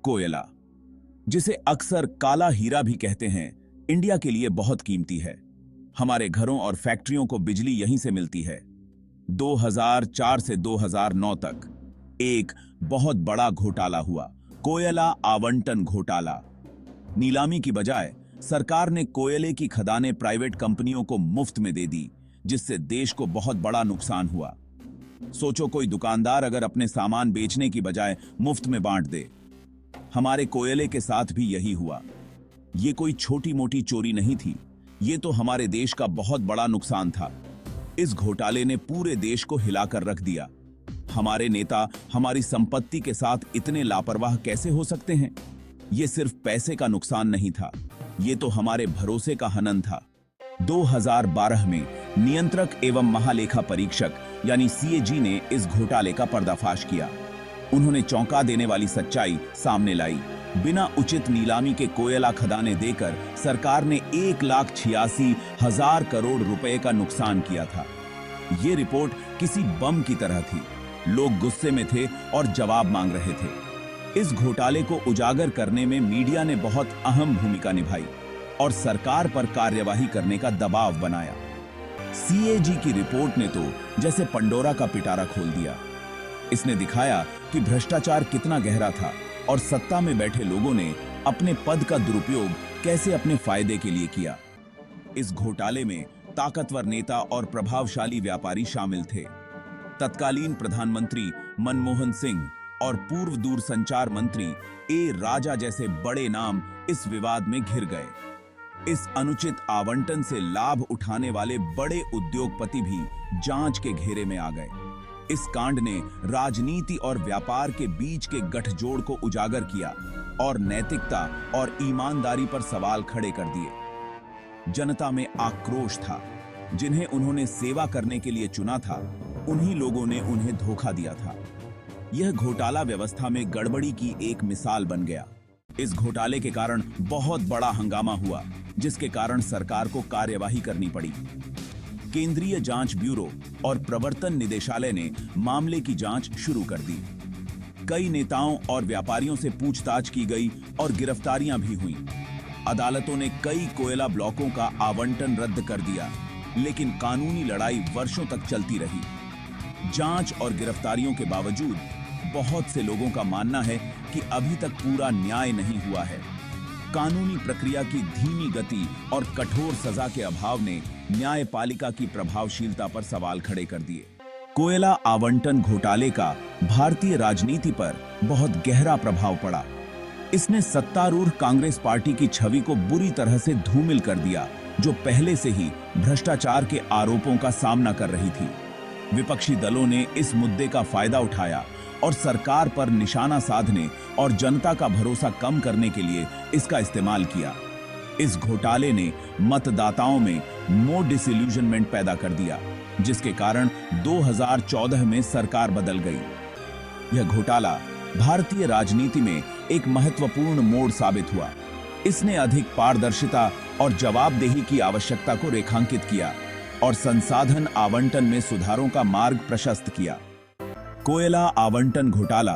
कोयला, जिसे अक्सर काला हीरा भी कहते हैं, इंडिया के लिए बहुत कीमती है। हमारे घरों और फैक्ट्रियों को बिजली यहीं से मिलती है। 2004 से 2009 तक एक बहुत बड़ा घोटाला हुआ, कोयला आवंटन घोटाला। नीलामी की बजाय सरकार ने कोयले की खदानें प्राइवेट कंपनियों को मुफ्त में दे दी, जिससे देश को बहुत बड़ा नुकसान हुआ। सोचो, कोई दुकानदार अगर अपने सामान बेचने की बजाय मुफ्त में बांट दे। हमारे कोयले के साथ भी यही हुआ। ये कोई छोटी मोटी चोरी नहीं थी, ये तो हमारे देश का बहुत बड़ा नुकसान था। इस घोटाले ने पूरे देश को हिलाकर रख दिया। हमारे नेता हमारी संपत्ति के साथ इतने लापरवाह कैसे हो सकते हैं? ये सिर्फ पैसे का नुकसान नहीं था, ये तो हमारे भरोसे का हनन था। 2012 में नियंत्रक एवं महालेखा परीक्षक यानी सीएजी ने इस घोटाले का पर्दाफाश किया। उन्होंने चौंका देने वाली सच्चाई सामने लाई। बिना उचित नीलामी के कोयला खदानें देकर सरकार ने 1,86,000 करोड़ रुपए का नुकसान किया था। ये रिपोर्ट किसी बम की तरह थी। लोग गुस्से में थे और जवाब मांग रहे थे। इस घोटाले को उजागर करने में मीडिया ने बहुत अहम भूमिका निभाई और सरकार पर कार्यवाही करने का दबाव बनाया। सीएजी की रिपोर्ट ने तो जैसे पंडोरा का पिटारा खोल दिया। इसने दिखाया कि भ्रष्टाचार कितना गहरा था और सत्ता में बैठे लोगों ने अपने पद का दुरुपयोग कैसे अपने फायदे के लिए किया। इस घोटाले में ताकतवर नेता और प्रभावशाली व्यापारी शामिल थे। तत्कालीन प्रधानमंत्री मनमोहन सिंह और पूर्व दूरसंचार मंत्री ए राजा जैसे बड़े नाम इस विवाद में घिर गए। इस अनुचित आवंटन से लाभ उठाने वाले बड़े उद्योगपति भी जांच के घेरे में आ गए। इस कांड ने राजनीति और व्यापार के बीच के गठजोड़ को उजागर किया और नैतिकता और ईमानदारी पर सवाल खड़े कर दिए। जनता में आक्रोश था। जिन्हें उन्होंने सेवा करने के लिए चुना था, उन्हीं लोगों ने उन्हें धोखा दिया था। यह घोटाला व्यवस्था में गड़बड़ी की एक मिसाल बन गया। इस घोटाले के कारण बहुत बड़ा हंगामा हुआ, जिसके कारण सरकार को कार्यवाही करनी पड़ी। केंद्रीय जांच ब्यूरो और प्रवर्तन निदेशालय ने मामले की जांच शुरू कर दी। कई नेताओं और व्यापारियों से पूछताछ की गई और गिरफ्तारियां भी हुईं। अदालतों ने कई कोयला ब्लॉकों का आवंटन रद्द कर दिया, लेकिन कानूनी लड़ाई वर्षों तक चलती रही। जांच और गिरफ्तारियों के बावजूद बहुत से लोगों का मानना है कि अभी तक पूरा न्याय नहीं हुआ है। कानूनी प्रक्रिया की धीमी गति और कठोर सजा के अभाव ने न्यायपालिका की प्रभावशीलता पर सवाल खड़े कर दिए। कोयला आवंटन घोटाले का भारतीय राजनीति पर बहुत गहरा प्रभाव पड़ा। इसने सत्तारूढ़ कांग्रेस पार्टी की छवि को बुरी तरह से धूमिल कर दिया, जो पहले से ही भ्रष्टाचार के आरोपों का सामना कर रही थी। विपक्षी दलों ने इस मुद्दे का फायदा उठाया और सरकार पर निशाना साधने और जनता का भरोसा कम करने के लिए इसका इस्तेमाल किया। इस घोटाले ने मतदाताओं में मोर डिसइल्यूजनमेंट पैदा कर दिया, जिसके कारण 2014 में सरकार बदल गई। यह घोटाला भारतीय राजनीति में एक महत्वपूर्ण मोड़ साबित हुआ। इसने अधिक पारदर्शिता और जवाबदेही की आवश्यकता को रेखांकित किया और संसाधन आवंटन में सुधारों का मार्ग प्रशस्त किया। कोयला आवंटन घोटाला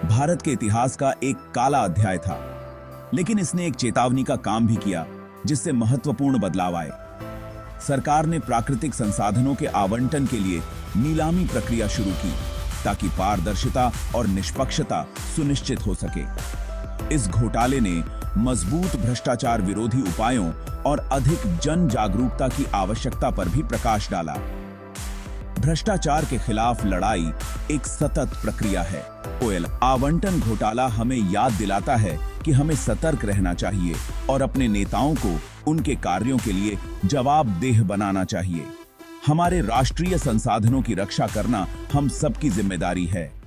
भारत के इतिहास का एक काला अध्याय था, लेकिन इसने एक चेतावनी का काम भी किया, जिससे महत्वपूर्ण बदलाव आए। सरकार ने प्राकृतिक संसाधनों के आवंटन के लिए नीलामी प्रक्रिया शुरू की, ताकि पारदर्शिता और निष्पक्षता सुनिश्चित हो सके। इस घोटाले ने मजबूत भ्रष्टाचार विरोधी उपायों और अधिक जन जागरूकता की आवश्यकता पर भी प्रकाश डाला। भ्रष्टाचार के खिलाफ लड़ाई एक सतत प्रक्रिया है। कोयला आवंटन घोटाला हमें याद दिलाता है कि हमें सतर्क रहना चाहिए और अपने नेताओं को उनके कार्यों के लिए जवाबदेह बनाना चाहिए। हमारे राष्ट्रीय संसाधनों की रक्षा करना हम सबकी जिम्मेदारी है।